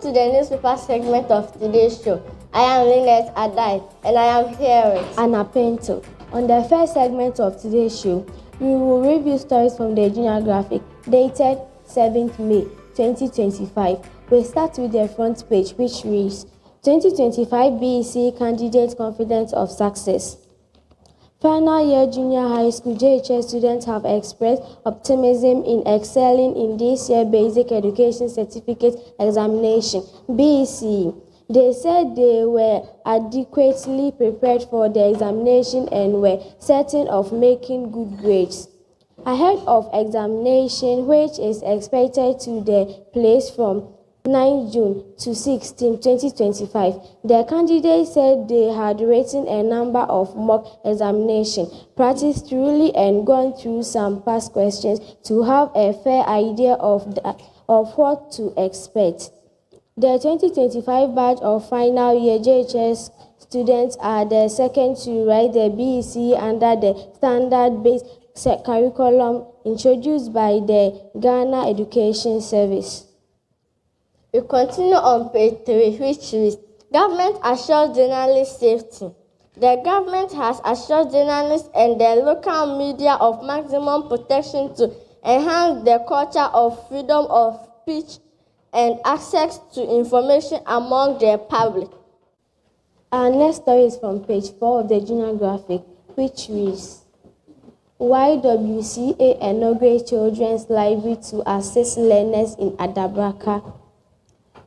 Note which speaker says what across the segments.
Speaker 1: to the newspaper segment of today's show. I am Lynette Adai and I am here with
Speaker 2: Anna Pinto. On the first segment of today's show, we will review stories from the Junior Graphic dated 7th May 2025. We start with the front page, which reads 2025 BEC Candidate Confidence of Success. Final year junior high school JHS students have expressed optimism in excelling in this year's Basic Education Certificate Examination (BECE). They said they were adequately prepared for the examination and were certain of making good grades. Ahead of examination, which is expected to take place from 9 June to 16, 2025, the candidates said they had written a number of mock examinations, practiced thoroughly and gone through some past questions to have a fair idea of what to expect. The 2025 batch of final year JHS students are the second to write the BECE under the standard-based curriculum introduced by the Ghana Education Service.
Speaker 1: We continue on page 3, which reads, Government assures journalist safety. The government has assured journalists and the local media of maximum protection to enhance the culture of freedom of speech and access to information among the public.
Speaker 2: Our next story is from page 4 of the Junior Graphic, which reads, YWCA inaugurates Children's Library to assist learners in Adabraka.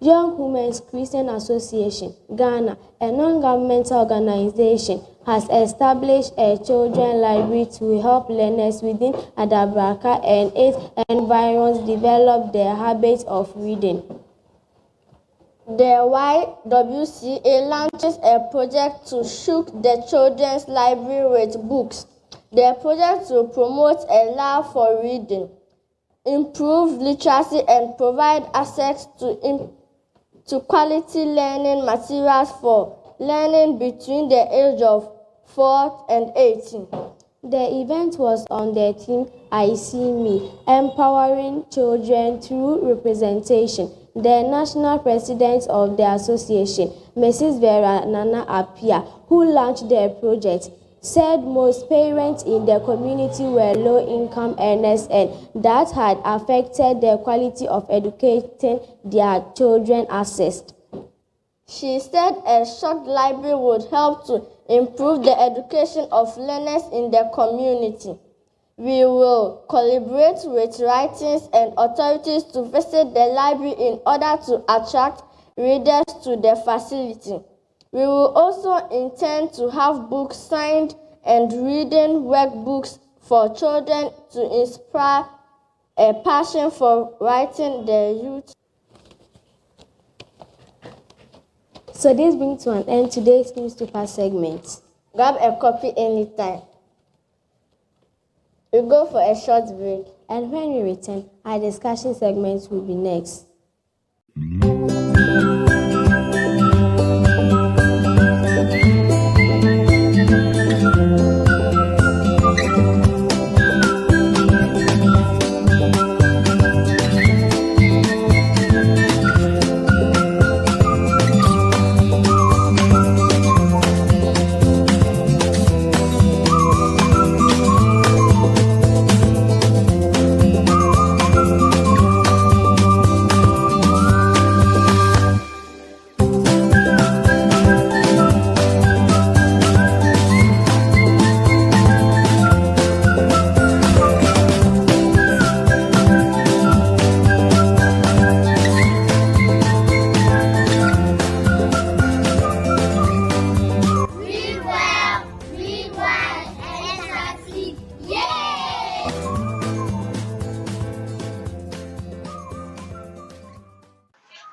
Speaker 2: Young Women's Christian Association, Ghana, a non-governmental organization, has established a children's library to help learners within Adabraka and its environs develop their habit of reading.
Speaker 1: The YWCA launches a project to shoot the children's library with books. The project will promote a love for reading, improve literacy, and provide access to quality learning materials for learning between the age of 4 and 18.
Speaker 2: The event was on the theme I See Me, Empowering Children Through Representation. The national president of the association, Mrs. Vera Nana Apia, who launched the project, said most parents in the community were low-income earners and that had affected the quality of educating their children accessed.
Speaker 1: She said a short library would help to improve the education of learners in the community. We will collaborate with writers and authorities to visit the library in order to attract readers to the facility. We will also intend to have books signed and reading workbooks for children to inspire a passion for writing the youth.
Speaker 2: So this brings to an end today's newspaper segment.
Speaker 1: Grab a copy anytime. We go for a short break.
Speaker 2: And when we return, our discussion segment will be next.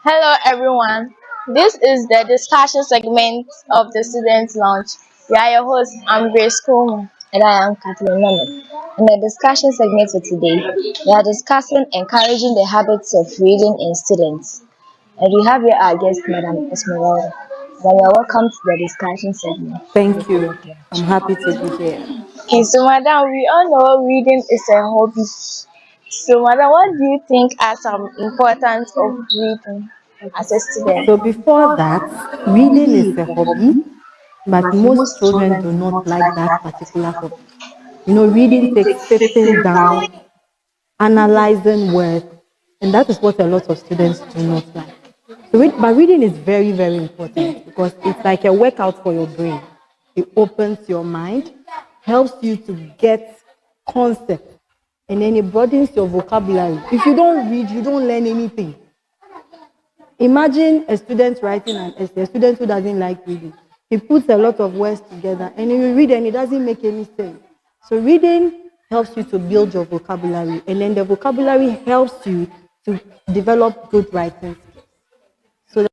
Speaker 3: Hello everyone, this is the discussion segment of the Students' Lounge. We are your hosts, I'm Grace Coleman.
Speaker 4: And I am Kathleen Norman. In the discussion segment for today, we are discussing encouraging the habits of reading in students. And we have here our guest, Madam Esmeralda. Madam, you are welcome to the discussion segment.
Speaker 5: Thank you. I'm happy to be here.
Speaker 3: Okay, so Madam, we all know reading is a hobby. So Madam, what do you think are some importance of reading? as a student?
Speaker 5: So before that, reading is a hobby, but most children do not like that particular hobby. Reading takes sitting down, analyzing words, and that is what a lot of students do not like. So but reading is very, very important because it's like a workout for your brain. It opens your mind, helps you to get concepts, and then it broadens your vocabulary. If you don't read, you don't learn anything. Imagine a student writing an essay, a student who doesn't like reading. He puts a lot of words together and you read and it doesn't make any sense. So reading helps you to build your vocabulary, and then the vocabulary helps you to develop good writing skills. So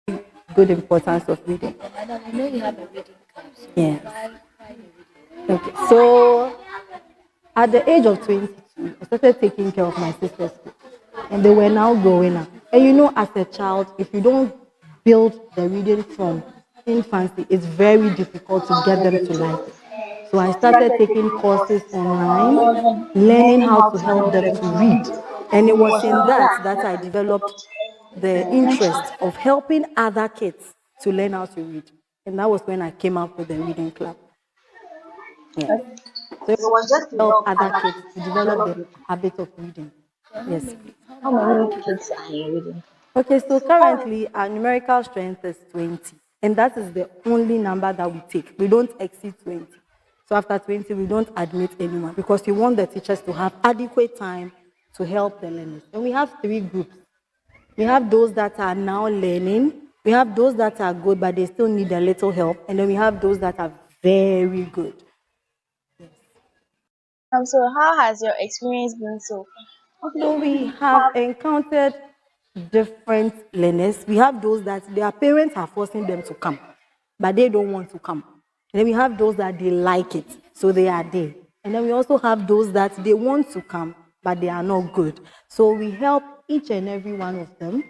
Speaker 5: that's good importance of reading.
Speaker 2: Madam, I know you have a reading club. So
Speaker 5: Yes.
Speaker 2: why the reading?
Speaker 5: Okay. So at the age of 22, I started taking care of my sister's kids, and they were now growing up. And as a child, if you don't build the reading from infancy, it's very difficult to get them to like it. So I started taking courses online, learning how to help them to read. And it was in that I developed the interest of helping other kids to learn how to read. And that was when I came up with the reading club. Yes. So it was just to help other kids to develop the habit of reading. Yes.
Speaker 4: How many kids are you reading?
Speaker 5: Okay, so currently our numerical strength is 20, and that is the only number that we take. We don't exceed 20. So after 20, we don't admit anyone because we want the teachers to have adequate time to help the learners. And we have 3 groups. We have those that are now learning, we have those that are good, but they still need a little help, and then we have those that are very good.
Speaker 3: So how has your experience been so far?
Speaker 5: So we have encountered different learners. We have those that their parents are forcing them to come, but they don't want to come. And then we have those that they like it, so they are there. And then we also have those that they want to come, but they are not good. So we help each and every one of them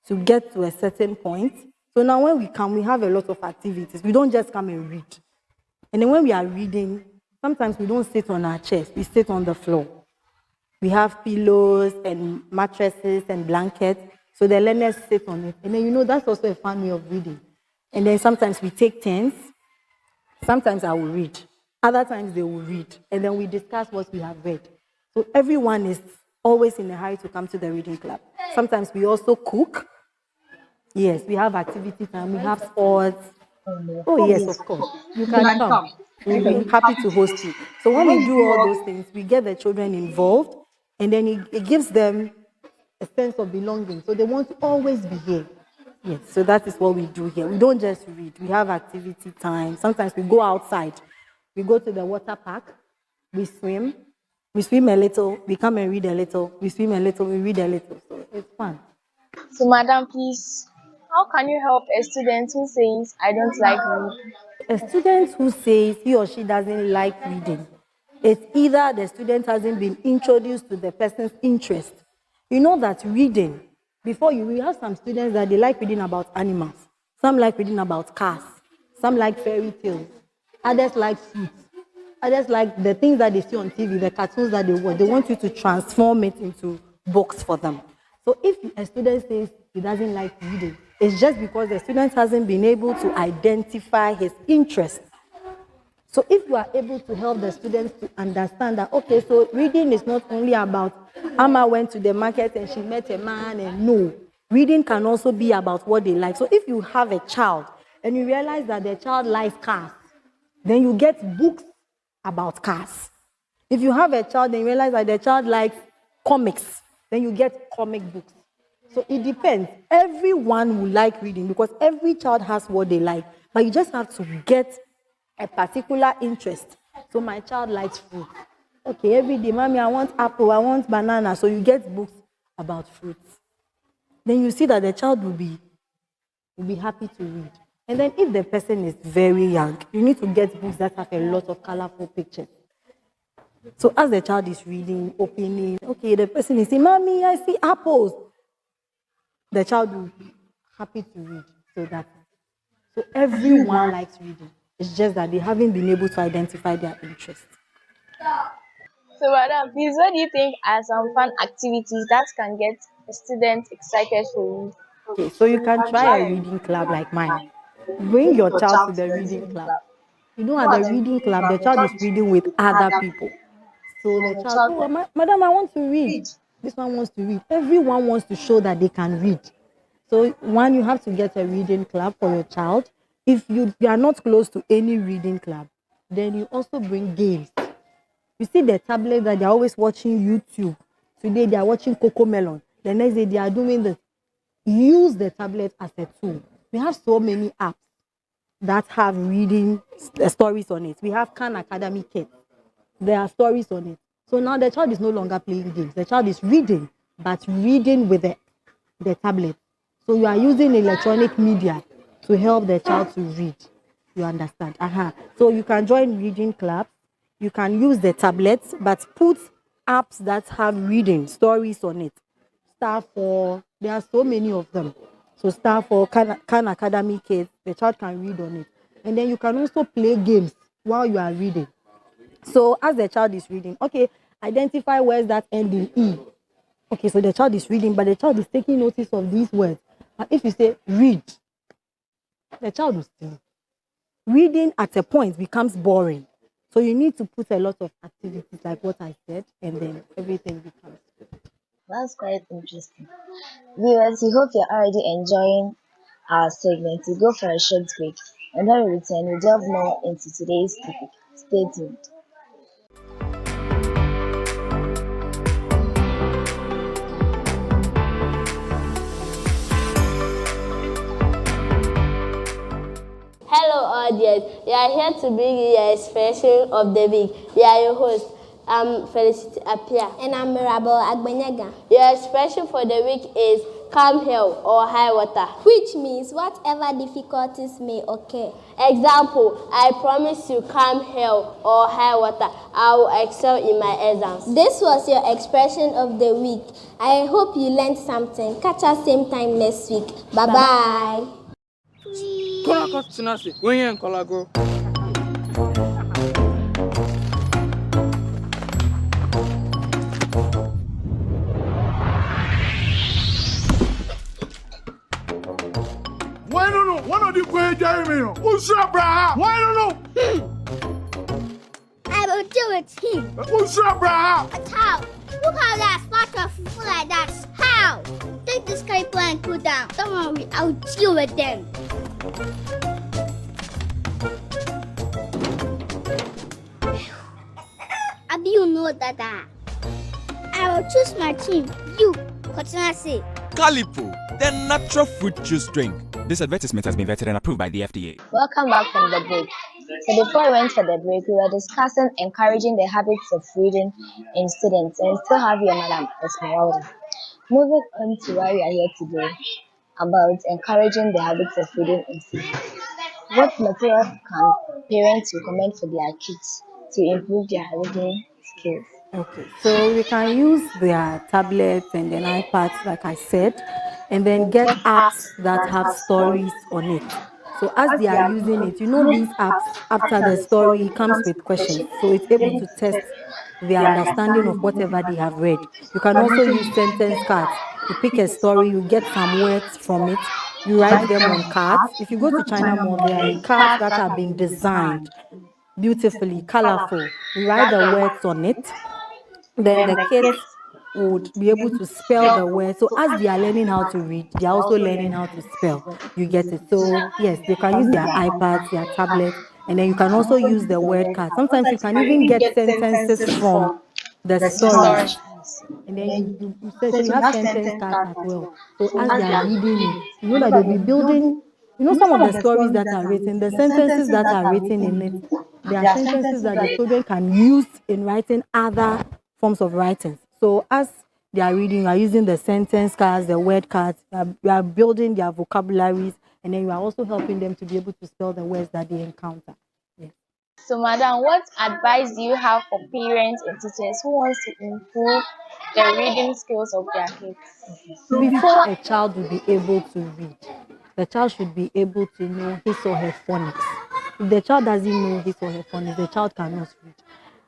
Speaker 5: to get to a certain point. So now when we come, we have a lot of activities. We don't just come and read. And then when we are reading, sometimes we don't sit on our chairs, we sit on the floor. We have pillows and mattresses and blankets, so the learners sit on it. And then that's also a fun way of reading. And then sometimes we take turns. Sometimes I will read. Other times they will read. And then we discuss what we have read. So everyone is always in a hurry to come to the reading club. Sometimes we also cook. Yes, we have activity time, we have sports. Oh, yes, of course. You can come. We'll be happy to host you. So when we do all those things, we get the children involved, and then it gives them a sense of belonging. So they want to always be here. Yes, so that is what we do here. We don't just read. We have activity time. Sometimes we go outside. We go to the water park. We swim. We swim a little. We come and read a little. We swim a little. We read a little. So it's fun.
Speaker 3: So madam, please, how can you help a student who says I don't like reading?
Speaker 5: A student who says he or she doesn't like reading, it's either the student hasn't been introduced to the person's interest. You know that reading, we have some students that they like reading about animals, some like reading about cars, some like fairy tales, others like fruits, others like the things that they see on TV, the cartoons that they watch. They want you to transform it into books for them. So if a student says he doesn't like reading, it's just because the student hasn't been able to identify his interest. So if you are able to help the students to understand that, okay, so reading is not only about Amma went to the market and she met a man, and no, reading can also be about what they like. So if you have a child and you realize that the child likes cars, then you get books about cars. If you have a child and you realize that the child likes comics, then you get comic books. So it depends. Everyone will like reading because every child has what they like. But you just have to get a particular interest. So my child likes fruit. Okay, every day, mommy, I want apple, I want banana. So you get books about fruits. Then you see that the child will be happy to read. And then if the person is very young, you need to get books that have a lot of colorful pictures. So as the child is reading, opening, okay, the person is saying, mommy, I see apples. The child will be happy to read. So everyone likes reading. It's just that they haven't been able to identify their interest.
Speaker 3: So madam, please, what do you think are some fun activities that can get a student excited to read?
Speaker 5: Okay, so you can try a reading club like mine. Bring your child to the reading club. You know, at the reading club, the child is reading with other people. So the child, oh, madam, I want to read. This one wants to read. Everyone wants to show that they can read. So one, you have to get a reading club for your child. If you are not close to any reading club, then you also bring games. You see the tablet that they're always watching YouTube. Today they are watching Coco Melon. The next day they are doing this. Use the tablet as a tool. We have so many apps that have reading stories on it. We have Khan Academy Kids. There are stories on it. So now the child is no longer playing games. The child is reading, but reading with the tablet. So you are using electronic media to help the child to read. You understand? So you can join reading clubs. You can use the tablets, but put apps that have reading stories on it. Star for there are so many of them. So Star for Khan Academy Kids, the child can read on it. And then you can also play games while you are reading. So as the child is reading, okay, identify words that end in E. Okay, so the child is reading, but the child is taking notice of these words. And if you say read, the child will still. Reading at a point becomes boring. So you need to put a lot of activities like what I said, and then everything becomes.
Speaker 4: That's quite interesting. Viewers, we hope you're already enjoying our segment. We go for a short break, and when we return, we delve more into today's topic. Stay tuned.
Speaker 1: Hello, audience. We are here to bring you your expression of the week. We are your host. I'm Felicity Apia.
Speaker 2: And I'm Mirabel Agbanyaga.
Speaker 1: Your expression for the week is calm hill or high water,
Speaker 2: Which means whatever difficulties may occur.
Speaker 1: Example, I promise you calm hill or high water. I will excel in my exams.
Speaker 2: This was your expression of the week. I hope you learned something. Catch us same time next week. Bye-bye.
Speaker 6: Why no? One of the great Jeremy. Who's up, brah? Why no?
Speaker 7: I will deal with him.
Speaker 6: Who's up, brah?
Speaker 7: But how? Look how that spot of food like that. How? Take this caliper and cool down. Don't worry, I'll deal with them. Abi, you know that. I will choose my team. You, Kotanasi.
Speaker 8: Calipo, the natural fruit juice drink. This advertisement has been vetted and approved by the FDA.
Speaker 4: Welcome back from the break. So before we went for the break, we were discussing encouraging the habits of reading in students, and we still have your Madam Esmeralda. Moving on to why we are here today, about encouraging the habits of reading in students. What materials can parents recommend for their kids to improve their reading skills?
Speaker 5: Okay, so we can use their tablets and then iPads, like I said, and then get apps that have stories on it. So as they are using it, you know, these apps, after the story, it comes with questions. So it's able to test their understanding of whatever they have read. You can also use sentence cards. You pick a story, you get some words from it, you write them on cards. If you go to China Mall, there are cards that have been designed beautifully, colorful. You write the words on it. Then the kids would be able to spell the words. So as they are learning how to read, they are also learning how to spell. You get it? So yes, they can use their iPads, their tablets, and then you can also use the word card. Sometimes you can even get sentences from the stories. And then you say, so you have sentence cards as well. So as they are reading it, you know that they'll be building, you know, some of the stories that are written, the sentences that are written in it, there are sentences that the children can use in writing other forms of writing. So as they are reading, you are using the sentence cards, the word cards, you are building their vocabularies, and then you are also helping them to be able to spell the words that they encounter. Yes.
Speaker 3: So, madam, what advice do you have for parents and teachers who wants to improve the reading skills of their kids?
Speaker 5: Before a child will be able to read, the child should be able to know his or her phonics. If the child doesn't know his or her phonics, the child cannot read.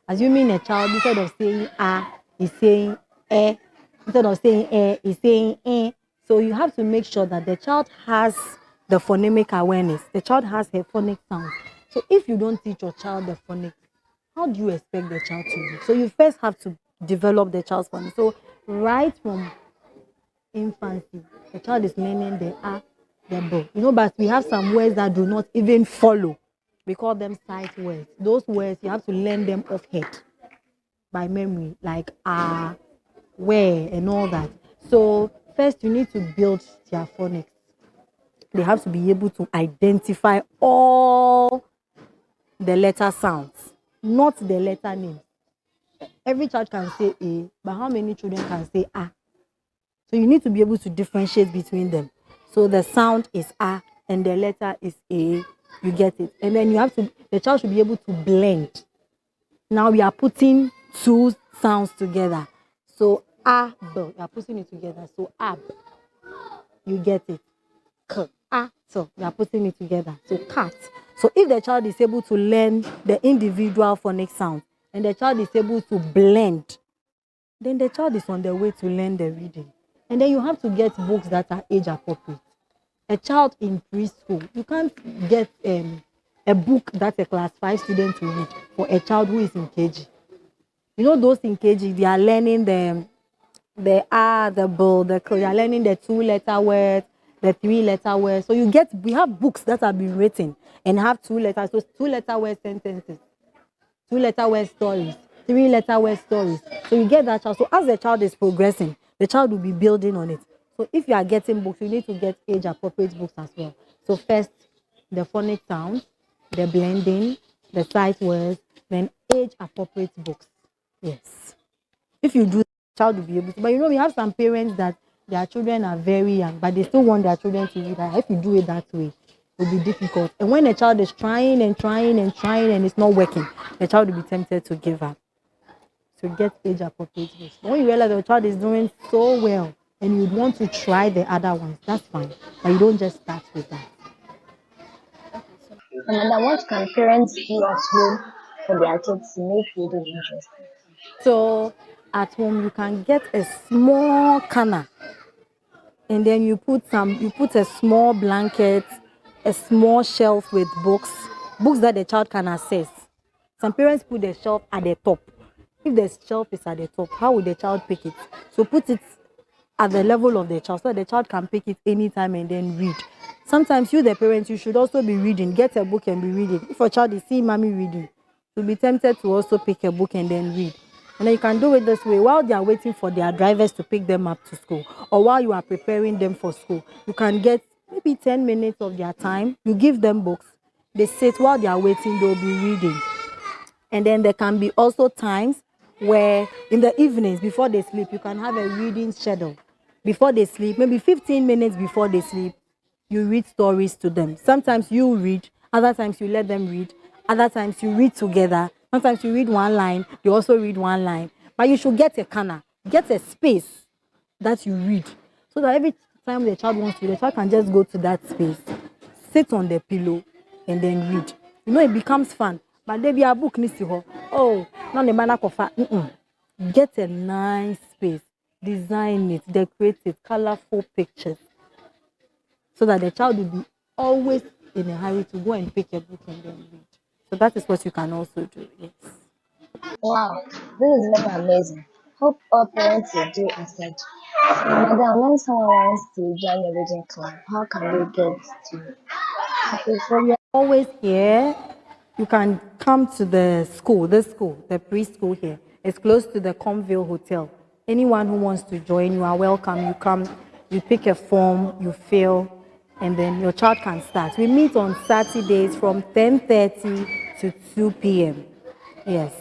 Speaker 5: Assuming a child, instead of saying is saying eh, instead of saying is saying eh. So you have to make sure that the child has the phonemic awareness. The child has her phonic sound. So if you don't teach your child the phonics, how do you expect the child to read? So you first have to develop the child's phonics. So right from infancy, the child is learning the A, the B. But we have some words that do not even follow. We call them sight words. Those words, you have to learn them off head by memory, like where, and all that. So first, you need to build their phonics. They have to be able to identify all the letter sounds, not the letter name. Every child can say A, but how many children can say A? So you need to be able to differentiate between them. So the sound is A and the letter is A. You get it? And then the child should be able to blend. Now we are putting two sounds together. So A, B, you are putting it together. So ab, you get it? K, A, so you are putting it together. So cat. So if the child is able to learn the individual phonic sound and the child is able to blend, then the child is on the way to learn the reading. And then you have to get books that are age appropriate. A child in preschool, you can't get a book that a class 5 student will read for a child who is in KG. Those in KG, they are learning the A, the B, the K, they are learning the 2-letter words, the 3-letter words. So we have books that have been written and have 2 letters. So 2-letter word sentences, 2-letter word stories, 3-letter word stories. So you get that child. So as the child is progressing, the child will be building on it. So if you are getting books, you need to get age-appropriate books as well. So first, the phonic sounds, the blending, the sight words, then age-appropriate books. Yes. If you do, the child will be able to. But we have some parents that their children are very young, but they still want their children to read. If you do it that way, it will be difficult. And when a child is trying and trying and trying and it's not working, the child will be tempted to give up. So get age-appropriate books. When you realize the child is doing so well and you want to try the other ones, that's fine. But you don't just start with that.
Speaker 4: And what can parents do at home for their kids to make reading interesting?
Speaker 5: So at home you can get a small canna, and then you put a small blanket, a small shelf with books that the child can access. Some parents put the shelf at the top. If the shelf is at the top, how will the child pick it? So put it at the level of the child so that the child can pick it anytime and then read. Sometimes you, the parents, you should also be reading. Get a book and be reading. If a child is seeing mommy reading, you'll be tempted to also pick a book and then read. And then you can do it this way while they are waiting for their drivers to pick them up to school, or while you are preparing them for school. You can get maybe 10 minutes of their time. You give them books. They sit while they are waiting, they'll be reading. And then there can be also times where in the evenings before they sleep, you can have a reading schedule. Before they sleep, maybe 15 minutes before they sleep, you read stories to them. Sometimes you read, other times you let them read, other times you read together. Sometimes you read one line, you also read one line. But you should get a canna, get a space that you read, so that every time the child wants to read, the child can just go to that space, sit on the pillow, and then read. It becomes fun. But there be a book needs to go. Oh, now the man get a nice space, design it, decorate it, colorful pictures, so that the child will be always in a hurry to go and pick a book and then read. So that is what you can also do. Yes.
Speaker 4: Wow, this is very amazing. Hope all parents will do as such. So, Madam, when someone wants to join the reading club, how can they get to?
Speaker 5: Okay, so we are always here. You can come to the school, the preschool here. It's close to the Conville Hotel. Anyone who wants to join, you are welcome. You come, you pick a form, you fill, and then your child can start. We meet on Saturdays from 10:30 to 2 p.m. Yes.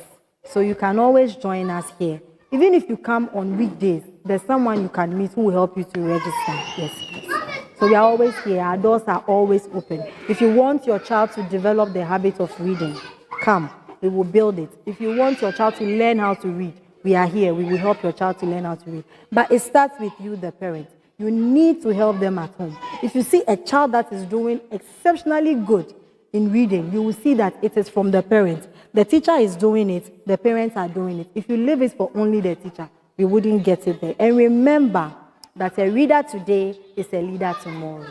Speaker 5: So you can always join us here. Even if you come on weekdays, there's someone you can meet who will help you to register. Yes, please. So we are always here. Our doors are always open. If you want your child to develop the habit of reading, come. We will build it. If you want your child to learn how to read, we are here. We will help your child to learn how to read. But it starts with you, the parent. You need to help them at home. If you see a child that is doing exceptionally good in reading, you will see that it is from the parent. The teacher is doing it. The parents are doing it. If you leave it for only the teacher, we wouldn't get it there. And remember, that a reader today is a leader tomorrow.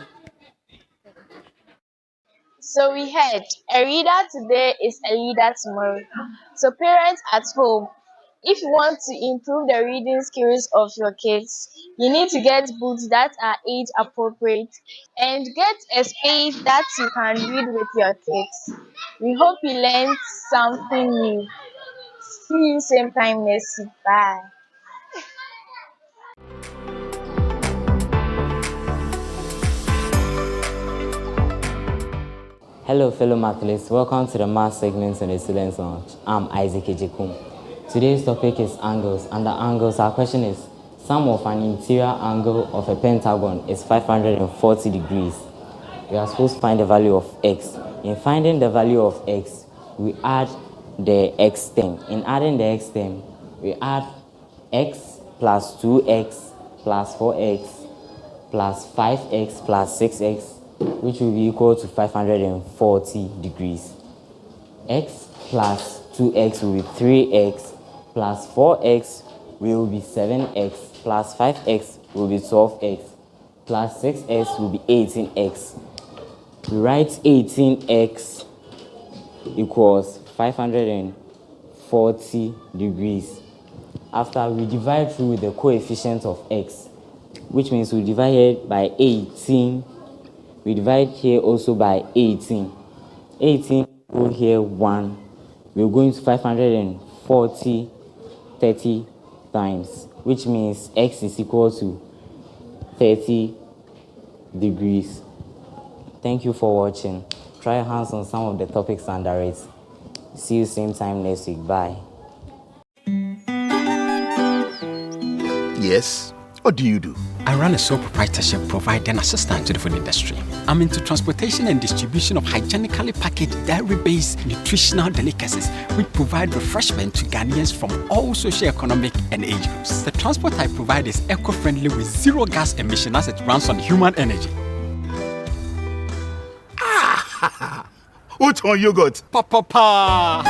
Speaker 3: So we heard a reader today is a leader tomorrow. So parents at home, if you want to improve the reading skills of your kids, you need to get books that are age appropriate and get a space that you can read with your kids. We hope you learned something new. See you same time next week. Bye.
Speaker 9: Hello, fellow mathletes. Welcome to the math segment on the Students' Lounge. I'm Isaac Ejekum. Today's topic is angles. Under angles, our question is, sum of an interior angle of a pentagon is 540 degrees. We are supposed to find the value of x. In finding the value of x, we add the x term. In adding the x term, we add x plus 2x plus 4x plus 5x plus 6x, which will be equal to 540 degrees. X plus 2x will be 3x, plus 4x will be 7x, plus 5x will be 12x, plus 6x will be 18x. We write 18x equals 540 degrees. After we divide through the coefficient of x, which means we divide here by 18. We divide here also by 18. 18 go here 1. We're going to 540 30 times, which means x is equal to 30 degrees. Thank you for watching. Try your hands on some of the topics under it. See you same time next week. Bye.
Speaker 10: Yes. What do you do?
Speaker 11: I run a sole proprietorship providing assistance to the food industry. I'm into transportation and distribution of hygienically packaged dairy-based nutritional delicacies which provide refreshment to Ghanaians from all socio-economic and age groups. The transport I provide is eco-friendly with zero gas emission as it runs on human energy.
Speaker 10: What's on yogurt?
Speaker 11: Pa.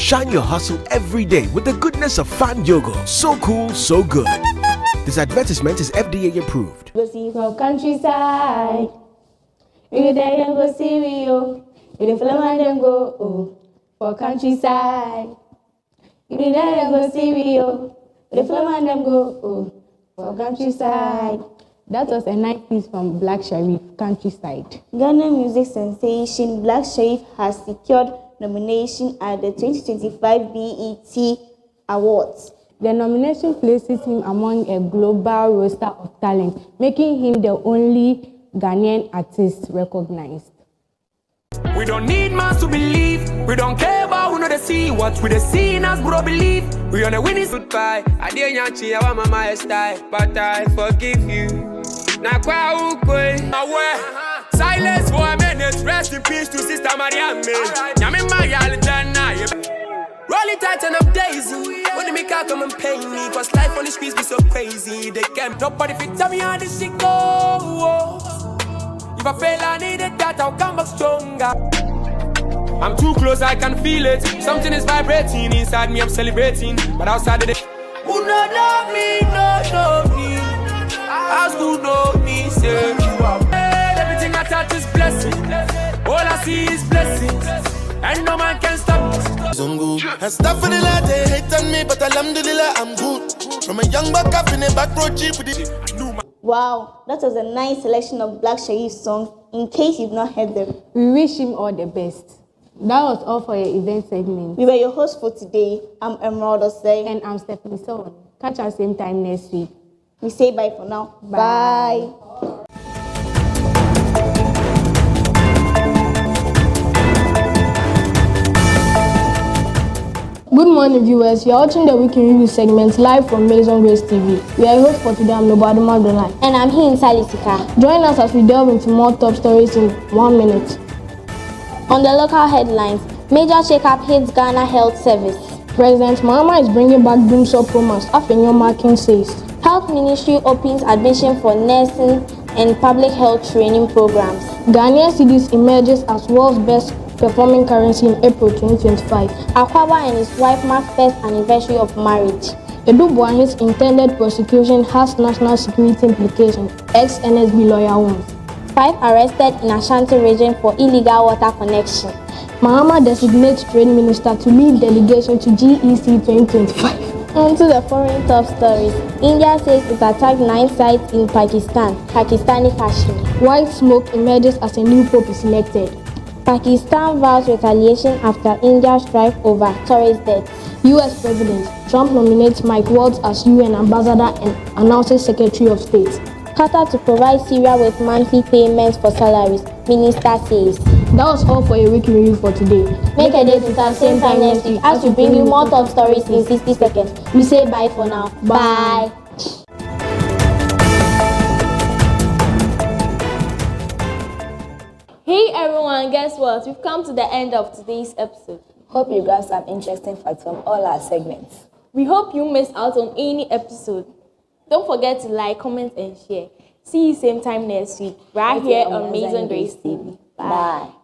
Speaker 12: Shine your hustle every day with the goodness of Fan Yogurt. So cool, so good. This advertisement is FDA approved.
Speaker 2: Go see from countryside. You there and go see me, oh. You the film and them go, oh. For countryside. You there and go see me, oh. You the film and them go, oh. For countryside.
Speaker 13: That was a nice piece from Black Sharif, Countryside.
Speaker 1: Ghana music sensation Black Sharif has secured nomination at the 2025 BET Awards.
Speaker 13: The nomination places him among a global roster of talent, making him the only Ghanaian artist recognized.
Speaker 14: We don't need man to believe. We don't care about who know the see. What we the see in us, bro, believe. We on a winning goodbye. I dare yanchi, I want my style, but I forgive you. Now kwa ukwe, aware. Silence for a minute. Rest in peace to Sister Mariam. Yami Mariam, Jana. Roll it tight and I'm daisy. When they make out come and pay me, cause life on the streets be so crazy. They can't nobody fit tell me how this shit go. If I fail, I need it, that I'll come back stronger. I'm too close, I can feel it. Something is vibrating inside me, I'm celebrating. But outside of it, who don't know me, no know me. As who know me, say you are. Everything I touch is blessing. All I see is blessings. And no man can stop us.
Speaker 15: And stuff in the light, they hate on me, but alhamdulillah, I'm good. From a young buck up in a back road jeep with it.
Speaker 1: Wow, that was a nice selection of Black Sharif songs, in case you've not heard them.
Speaker 13: We wish him all the best. That was all for your event segment.
Speaker 1: We were your hosts for today. I'm Emerald Osei.
Speaker 13: And I'm Stephanie Son. Catch us same time next week.
Speaker 1: We say bye for now. Bye.
Speaker 16: Good morning, viewers. You are watching the Weekly Review segment live from Maison Grace TV. We are your host for today. I'm Nobody Madonna.
Speaker 7: And I'm here in Salisika.
Speaker 16: Join us as we delve into more top stories in 1 minute.
Speaker 7: On the local headlines, major shake-up hits Ghana Health Service.
Speaker 16: President Mahama is bringing back Dumsor Promise, Afenyo Marking says.
Speaker 7: Health Ministry opens admission for nursing and public health training programs.
Speaker 16: Ghanaian cedis emerges as world's best performing currency in April 2025.
Speaker 7: Akwaba and his wife mark first anniversary of marriage.
Speaker 16: Edubuahi's intended prosecution has national security implications, ex-NSB lawyer warns.
Speaker 2: 5 arrested in Ashanti region for illegal water connection.
Speaker 16: Mahama designates Trade Minister to lead delegation to GEC 2025.
Speaker 2: On to the foreign top stories. India says it attacked 9 sites in Pakistan, Pakistani Kashmir.
Speaker 16: White smoke emerges as a new pope is elected.
Speaker 2: Pakistan vows retaliation after India strike over tourist deaths.
Speaker 16: US President Trump nominates Mike Waltz as UN ambassador and announces Secretary of State.
Speaker 2: Qatar to provide Syria with monthly payments for salaries, minister says.
Speaker 16: That was all for a week review for today.
Speaker 2: Make a date with us same time next week as we bring you more top stories in 60 seconds. We say bye for now. Bye.
Speaker 10: Hey everyone, guess what? We've come to the end of today's episode.
Speaker 4: Hope you got some interesting facts from all our segments.
Speaker 10: We hope you missed out on any episode. Don't forget to like, comment, and share. See you same time next week, right here on Amazing Grace TV. Bye.